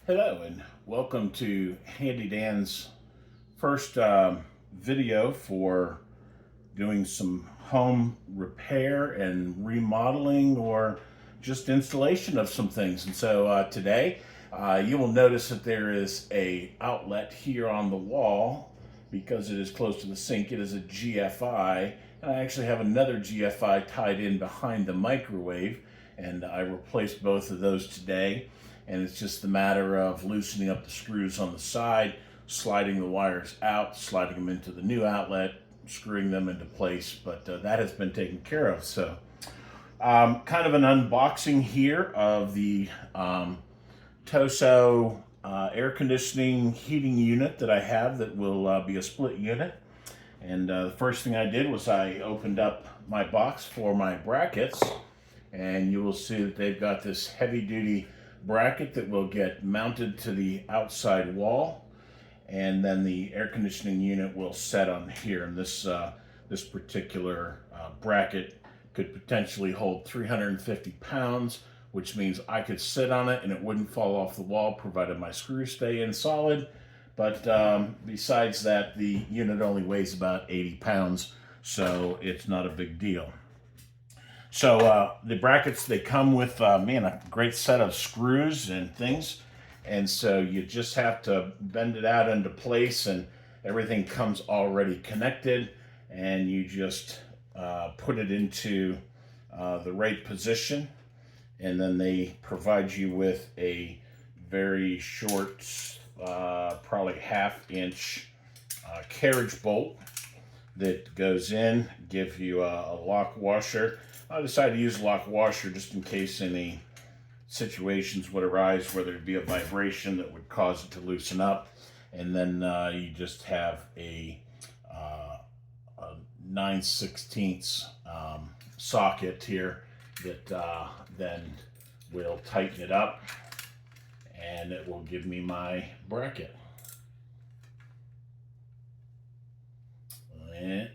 Hello and welcome to Handy Dan's first video for doing some home repair and remodeling or just installation of some things. And so today you will notice that there is a outlet here on the wall because it is close to the sink. It is a GFI, and I actually have another GFI tied in behind the microwave, and I replaced both of those today. And it's just a matter of loosening up the screws on the side, sliding the wires out, sliding them into the new outlet, screwing them into place, but that has been taken care of. So kind of an unboxing here of the Tosot air conditioning heating unit that I have that will be a split unit. And the first thing I did was I opened up my box for my brackets, and you will see that they've got this heavy duty bracket that will get mounted to the outside wall, and then the air conditioning unit will set on here. And this particular bracket could potentially hold 350 pounds, which means I could sit on it and it wouldn't fall off the wall provided my screws stay in solid. But besides that, the unit only weighs about 80 pounds, so it's not a big deal. So the brackets, they come with, a great set of screws and things. And so you just have to bend it out into place, and everything comes already connected. And you just put it into the right position. And then they provide you with a very short, probably ½ inch carriage bolt that goes in, give you a lock washer. I decided to use a lock washer just in case any situations would arise where there'd be a vibration that would cause it to loosen up. And then you just have a 9/16 socket here that then will tighten it up, and it will give me my bracket. And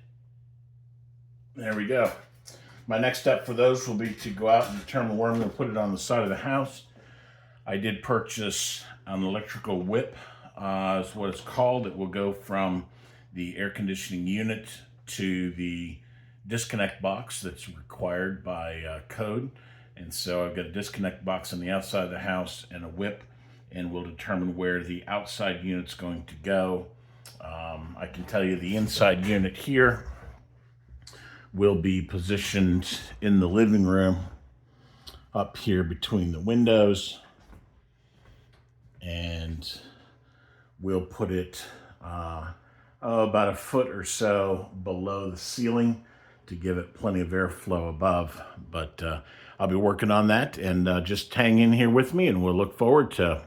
there we go. My next step for those will be to go out and determine where I'm going to put it on the side of the house. I did purchase an electrical whip, is what it's called. It will go from the air conditioning unit to the disconnect box that's required by code. And so I've got a disconnect box on the outside of the house and a whip, and we'll determine where the outside unit's going to go. I can tell you the inside unit here will be positioned in the living room up here between the windows, and we'll put it about a foot or so below the ceiling to give it plenty of airflow above. But I'll be working on that, and just hang in here with me, and we'll look forward to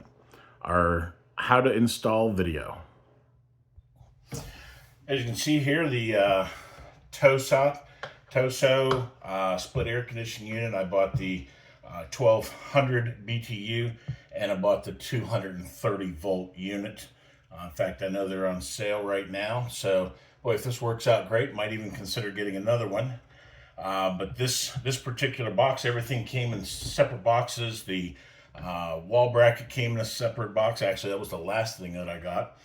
our how to install video. As you can see here, the Tosot split air conditioning unit. I bought the 1200 BTU, and I bought the 230 volt unit. In fact, I know they're on sale right now. So, boy, if this works out great, might even consider getting another one. But this particular box, everything came in separate boxes. The wall bracket came in a separate box. Actually, that was the last thing that I got.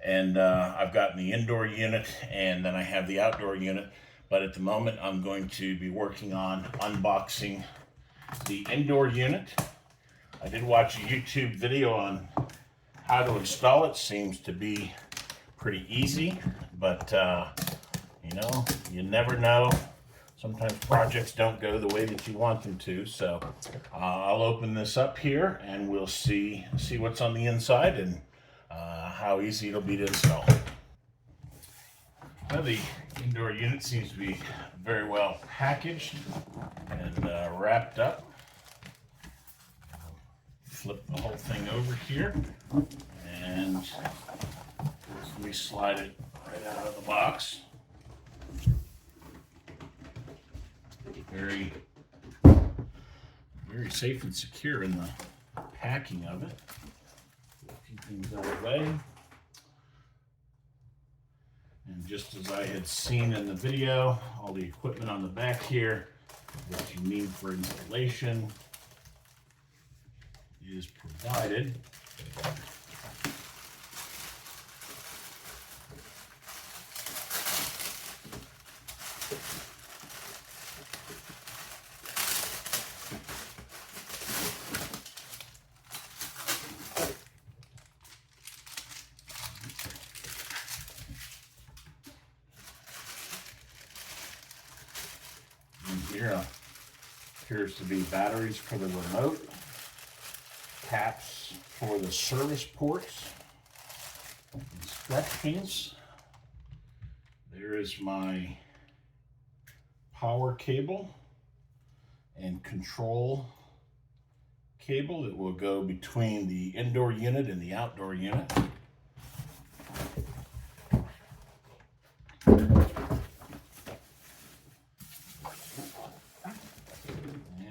And I've gotten the indoor unit, and then I have the outdoor unit. But at the moment, I'm going to be working on unboxing the indoor unit. I did watch a YouTube video on how to install it. Seems to be pretty easy, but you never know. Sometimes projects don't go the way that you want them to. So I'll open this up here, and we'll see what's on the inside and how easy it'll be to install. Now, the indoor unit seems to be very well packaged and wrapped up. Flip the whole thing over here, and we slide it right out of the box. Very, very safe and secure in the packing of it. A few things out of the way. And just as I had seen in the video, all the equipment on the back here that you need for installation is provided. Here appears to be batteries for the remote, caps for the service ports, instructions. There is my power cable and control cable that will go between the indoor unit and the outdoor unit.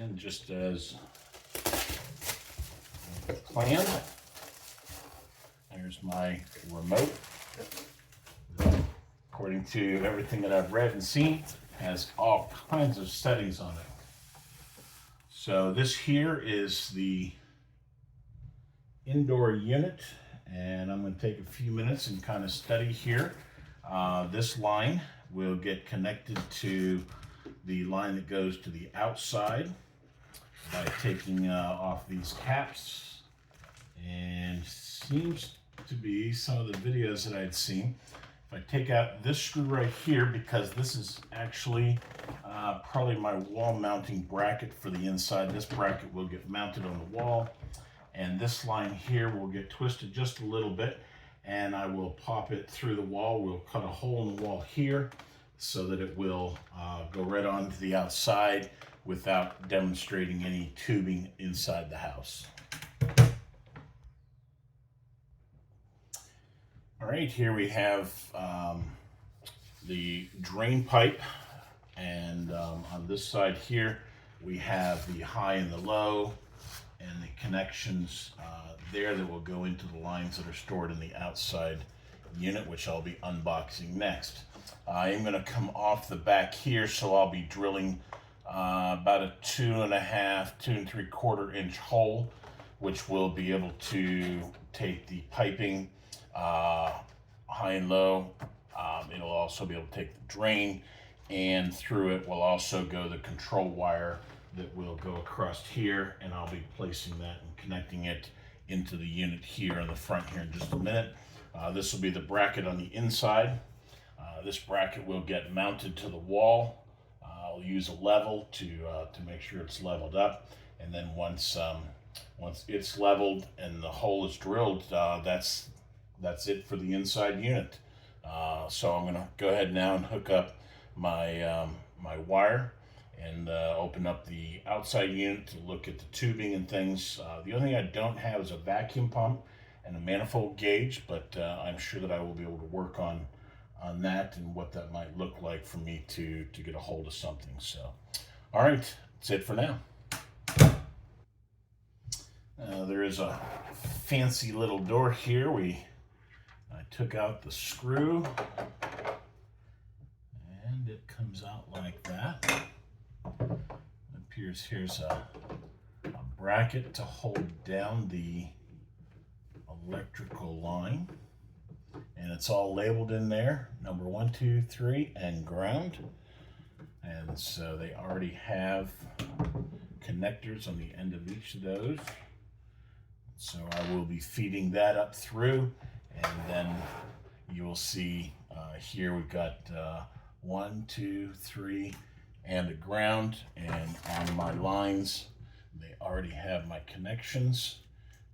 And just as planned, there's my remote. According to everything that I've read and seen, has all kinds of settings on it. So this here is the indoor unit, and I'm going to take a few minutes and kind of study here. This line will get connected to the line that goes to the outside by taking off these caps, and seems to be some of the videos that I'd seen. If I take out this screw right here, because this is actually probably my wall mounting bracket for the inside. This bracket will get mounted on the wall, and this line here will get twisted just a little bit, and I will pop it through the wall. We'll cut a hole in the wall here so that it will go right onto the outside without demonstrating any tubing inside the house. All right, here we have the drain pipe, and on this side here we have the high and the low and the connections there that will go into the lines that are stored in the outside unit, which I'll be unboxing next. I am going to come off the back here, so I'll be drilling about a 2.5, 2 3/4 inch hole, which will be able to take the piping high and low. It'll also be able to take the drain, and through it will also go the control wire that will go across here, and I'll be placing that and connecting it into the unit here in the front here in just a minute. This will be the bracket on the inside. This bracket will get mounted to the wall. I'll use a level to make sure it's leveled up, and then once it's leveled and the hole is drilled, that's it for the inside unit. So I'm going to go ahead now and hook up my my wire and open up the outside unit to look at the tubing and things. The only thing I don't have is a vacuum pump and a manifold gauge, but I'm sure that I will be able to work on that and what that might look like for me to get a hold of something. So, all right, that's it for now. There is a fancy little door here. I took out the screw, and it comes out like that. It appears here's a bracket to hold down the electrical line, and it's all labeled in there, number 1, 2, 3, and ground. And so they already have connectors on the end of each of those. So I will be feeding that up through, and then you will see here we've got 1, 2, 3, and a ground. And on my lines, they already have my connections,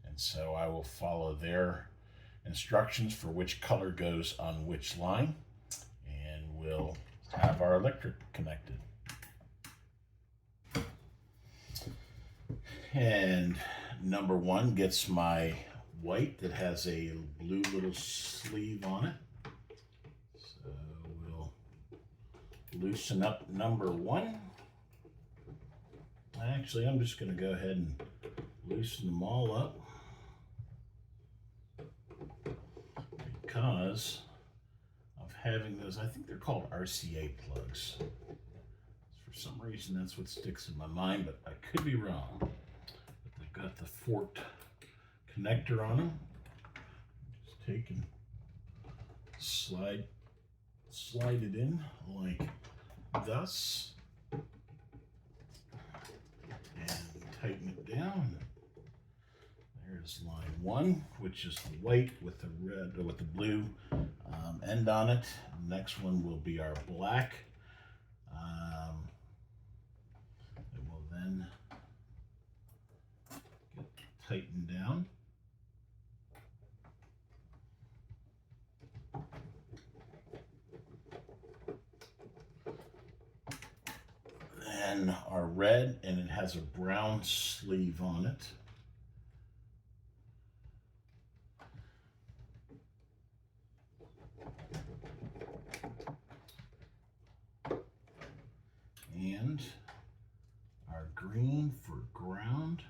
and so I will follow their instructions for which color goes on which line, and we'll have our electric connected. And number 1 gets my white that has a blue little sleeve on it. So we'll loosen up number 1. Actually, I'm just going to go ahead and loosen them all up, because of having those, I think they're called RCA plugs. For some reason, that's what sticks in my mind, but I could be wrong. But they've got the forked connector on them. Just take and slide it in like thus, and tighten it down. There's line 1, which is the white with the red or with the blue end on it. The next one will be our black. It will then get tightened down. Then our red, and it has a brown sleeve on it. And our green for ground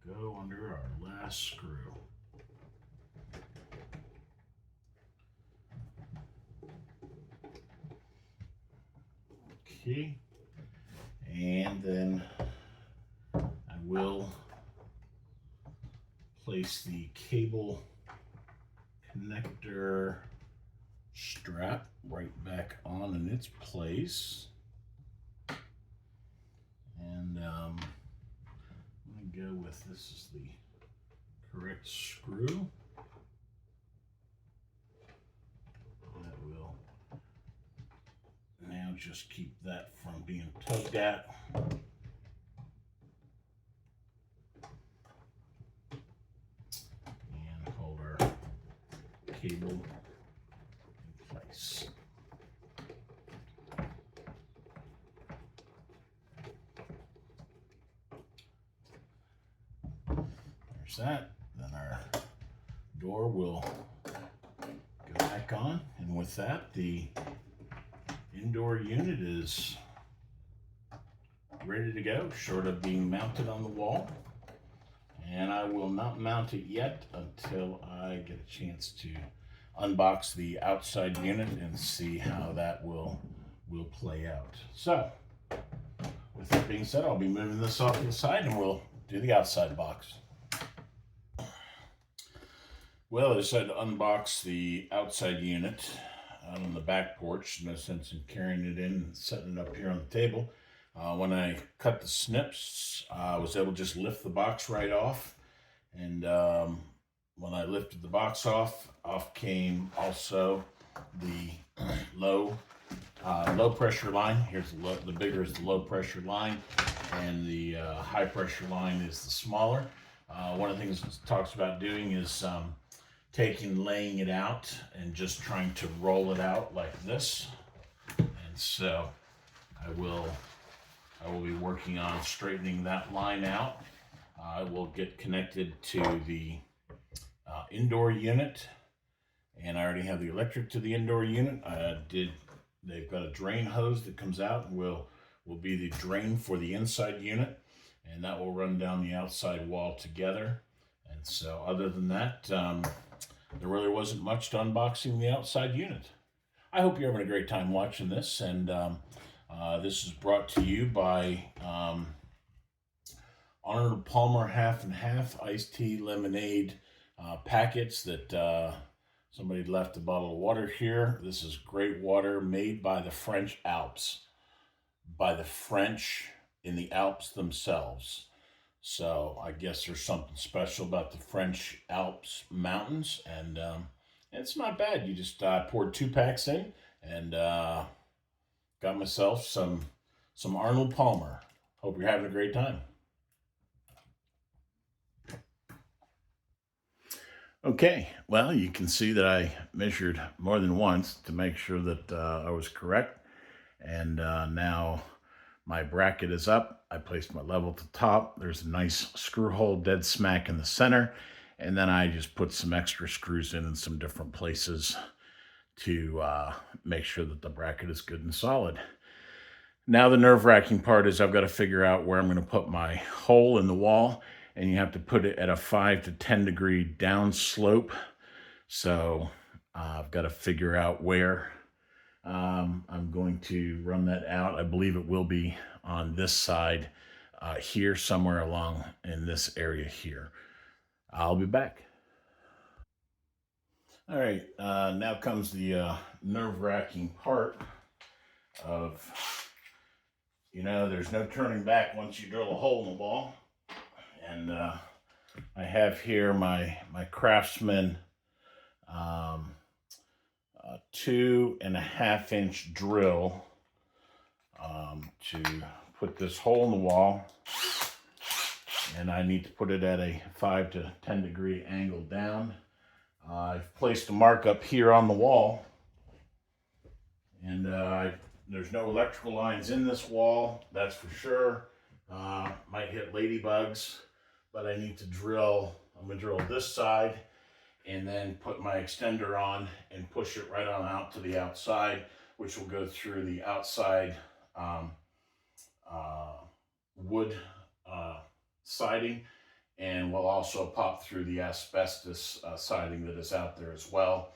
will go under our last screw. Okay, and then I will place the cable connector strap right back on in its place. And I'm going to go with, this is the correct screw. That will now just keep that from being tugged at. And hold our cable in place. There's that. Then our door will go back on, and with that, the indoor unit is ready to go, short of being mounted on the wall. And I will not mount it yet until I get a chance to unbox the outside unit and see how that will play out. So, with that being said, I'll be moving this off to the side and we'll do the outside box. Well, I decided to unbox the outside unit out on the back porch. No sense in carrying it in and setting it up here on the table. When I cut the snips, I was able to just lift the box right off. And when I lifted the box off came also the low pressure line. Here's the bigger is the low pressure line, and the high pressure line is the smaller. One of the things it talks about doing is laying it out and just trying to roll it out like this. And so I will be working on straightening that line out. I will get connected to the indoor unit, and I already have the electric to the indoor unit. They've got a drain hose that comes out and will be the drain for the inside unit, and that will run down the outside wall together. And so other than that, there really wasn't much to unboxing the outside unit. I hope you're having a great time watching this, and this is brought to you by Arnold Palmer half and half iced tea lemonade packets that somebody left a bottle of water here. This is great water made by the French Alps, by the French in the Alps themselves. So I guess there's something special about the French Alps mountains, and it's not bad. You just poured 2 packs in, and got myself some Arnold Palmer. Hope you're having a great time. Okay, well, you can see that I measured more than once to make sure that I was correct. And now my bracket is up. I placed my level at the top. There's a nice screw hole dead smack in the center. And then I just put some extra screws in some different places to make sure that the bracket is good and solid. Now the nerve-wracking part is I've got to figure out where I'm going to put my hole in the wall, and you have to put it at a 5 to 10 degree down slope. So I've got to figure out where I'm going to run that out. I believe it will be on this side here, somewhere along in this area here. I'll be back. All right, now comes the nerve-wracking part of, there's no turning back once you drill a hole in the wall. And I have here my Craftsman um, 2.5-inch drill to put this hole in the wall, and I need to put it at a 5 to 10 degree angle down. I've placed a mark up here on the wall, and there's no electrical lines in this wall, that's for sure. Might hit ladybugs, but I need to drill. I'm gonna drill this side and then put my extender on and push it right on out to the outside, which will go through the outside um, uh, wood siding, and will also pop through the asbestos siding that is out there as well.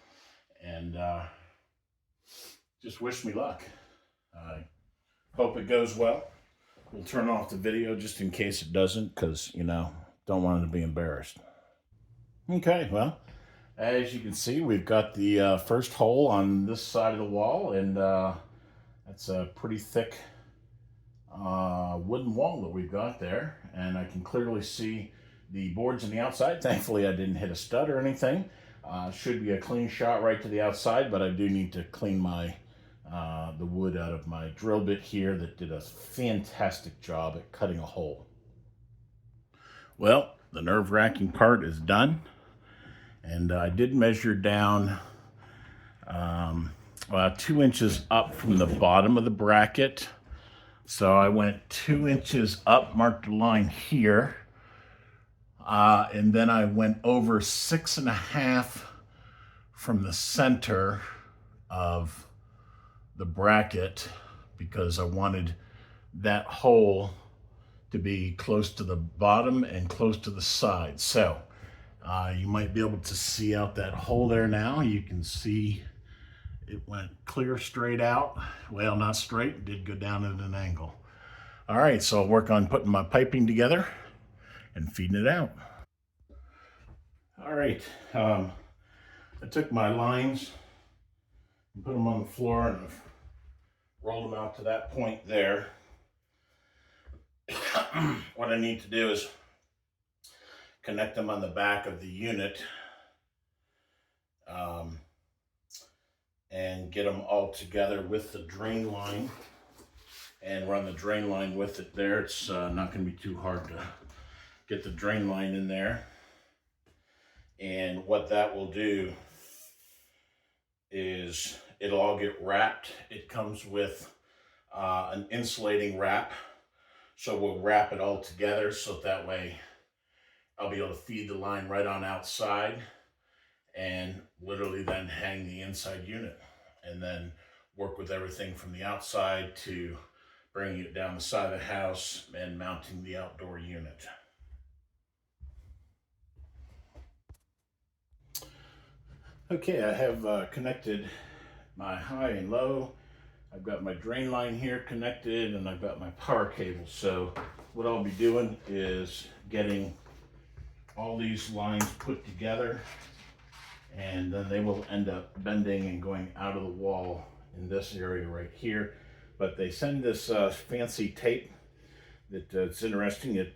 And just wish me luck. I hope it goes well. We'll turn off the video just in case it doesn't, because, don't want it to be embarrassed. Okay, well, as you can see, we've got the first hole on this side of the wall, and that's a pretty thick wooden wall that we've got there, and I can clearly see the boards on the outside. Thankfully, I didn't hit a stud or anything. Should be a clean shot right to the outside, but I do need to clean my the wood out of my drill bit here that did a fantastic job at cutting a hole. Well, the nerve-wracking part is done, and I did measure down 2 inches up from the bottom of the bracket. So I went 2 inches up, marked a line here, and then I went over 6.5 from the center of the bracket, because I wanted that hole to be close to the bottom and close to the side. So you might be able to see out that hole there now. You can see it went clear straight out. Well, not straight, it did go down at an angle. All right, so I'll work on putting my piping together and feeding it out. All right, I took my lines and put them on the floor, and I've rolled them out to that point there. What I need to do is connect them on the back of the unit and get them all together with the drain line, and run the drain line with it there. It's not going to be too hard to get the drain line in there. And what that will do is it'll all get wrapped. It comes with an insulating wrap. So we'll wrap it all together, so that way I'll be able to feed the line right on outside and literally then hang the inside unit, and then work with everything from the outside to bringing it down the side of the house and mounting the outdoor unit. Okay, I have connected my high and low. I've got my drain line here connected, and I've got my power cable. So what I'll be doing is getting all these lines put together, and then they will end up bending and going out of the wall in this area right here. But they send this fancy tape that it's interesting. It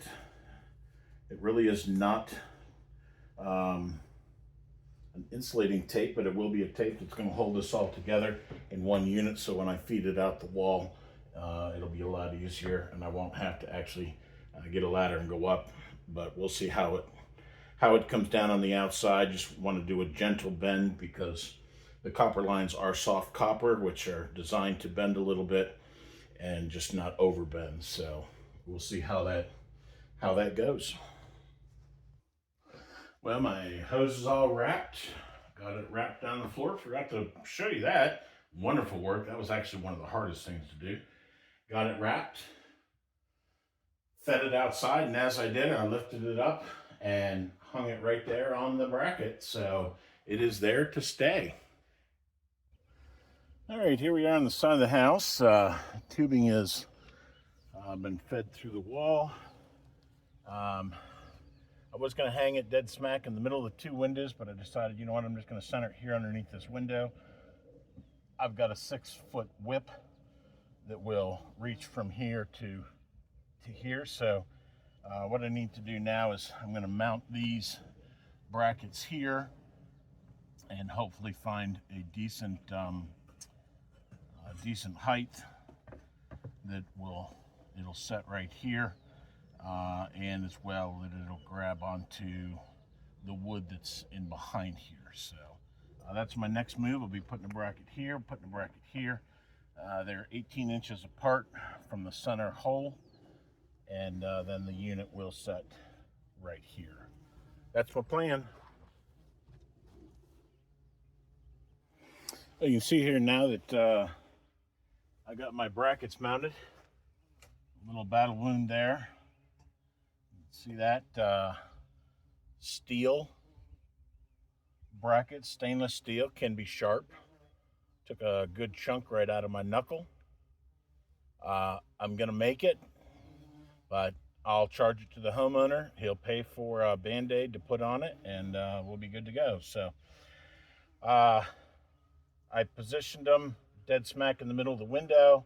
really is not an insulating tape, but it will be a tape that's going to hold this all together in one unit. So when I feed it out the wall, it'll be a lot easier, and I won't have to actually get a ladder and go up. But we'll see how it comes down on the outside. Just want to do a gentle bend, because the copper lines are soft copper, which are designed to bend a little bit and just not overbend. So we'll see how that goes. Well, my hose is all wrapped. Got it wrapped down the floor. Forgot to show you that. Wonderful work. That was actually one of the hardest things to do. Got it wrapped, fed it outside, and as I did, I lifted it up and hung it right there on the bracket. So it is there to stay. All right, here we are on the side of the house. Tubing has been fed through the wall. I was going to hang it dead smack in the middle of the two windows, but I decided, you know what, I'm just going to center it here underneath this window. I've got a 6-foot whip that will reach from here to here. So what I need to do now is I'm going to mount these brackets here and hopefully find a decent height that it'll set right here, and as well that it'll grab onto the wood that's in behind here. So that's my next move. I'll be putting a bracket here, putting a bracket here. They're 18 inches apart from the center hole, and then the unit will set right here. That's my plan. You can see here now that I got my brackets mounted. A little battle wound there. See that? Steel brackets, stainless steel, can be sharp. Took a good chunk right out of my knuckle. I'm gonna make it, but I'll charge it to the homeowner. He'll pay for a Band-Aid to put on it, and we'll be good to go. So I positioned them dead smack in the middle of the window.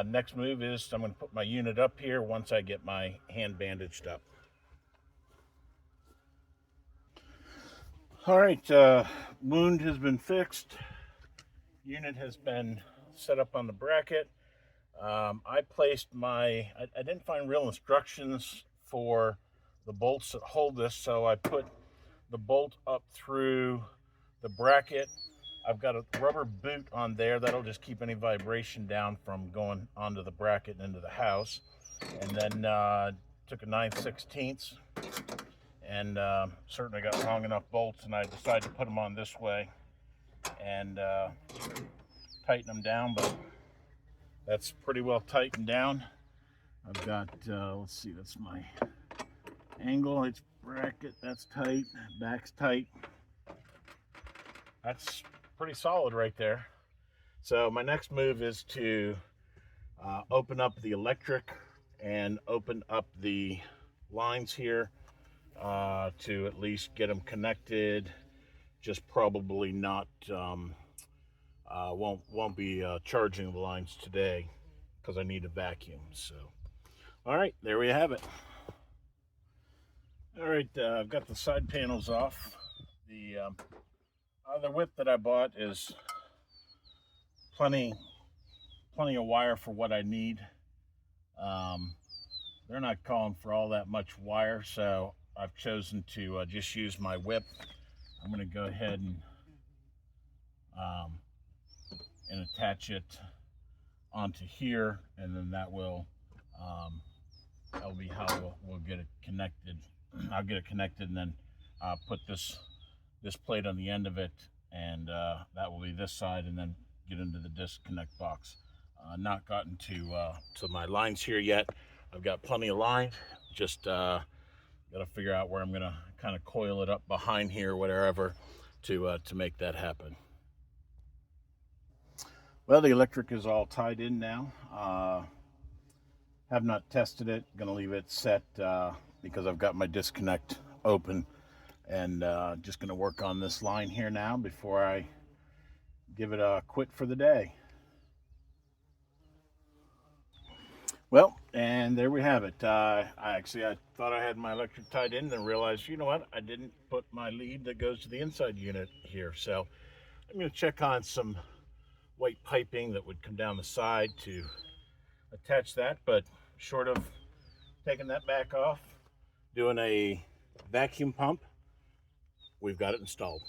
Next move is I'm going to put my unit up here once I get my hand bandaged up. All right, wound has been fixed. Unit has been set up on the bracket. I placed I didn't find real instructions for the bolts that hold this, so I put the bolt up through the bracket. I've got a rubber boot on there that'll just keep any vibration down from going onto the bracket and into the house. And then took a 9/16 and certainly got long enough bolts, and I decided to put them on this way and tighten them down, but that's pretty well tightened down. I've got, let's see, that's my angle, it's bracket, that's tight, back's tight. That's pretty solid right there. So my next move is to open up the electric and open up the lines here to at least get them connected. Just probably not won't be charging the lines today because I need a vacuum. So all right, there we have it. All right, I've got the side panels off. The other whip that I bought is plenty of wire for what I need. They're not calling for all that much wire, so I've chosen to just use my whip. I'm going to go ahead and attach it onto here, and then that'll be how we'll get it connected. I'll get it connected and then put this plate on the end of it, and that will be this side, and then get into the disconnect box. Not gotten to my lines here yet. I've got plenty of line. Just got to figure out where I'm gonna kind of coil it up behind here, whatever, to make that happen. Well, the electric is all tied in now. Have not tested it. Gonna leave it set because I've got my disconnect open, and just gonna work on this line here now before I give it a quit for the day. Well, and there we have it. I thought I had my electric tied in, and realized, you know what, I didn't put my lead that goes to the inside unit here. So I'm going to check on some white piping that would come down the side to attach that, but short of taking that back off, doing a vacuum pump, we've got it installed.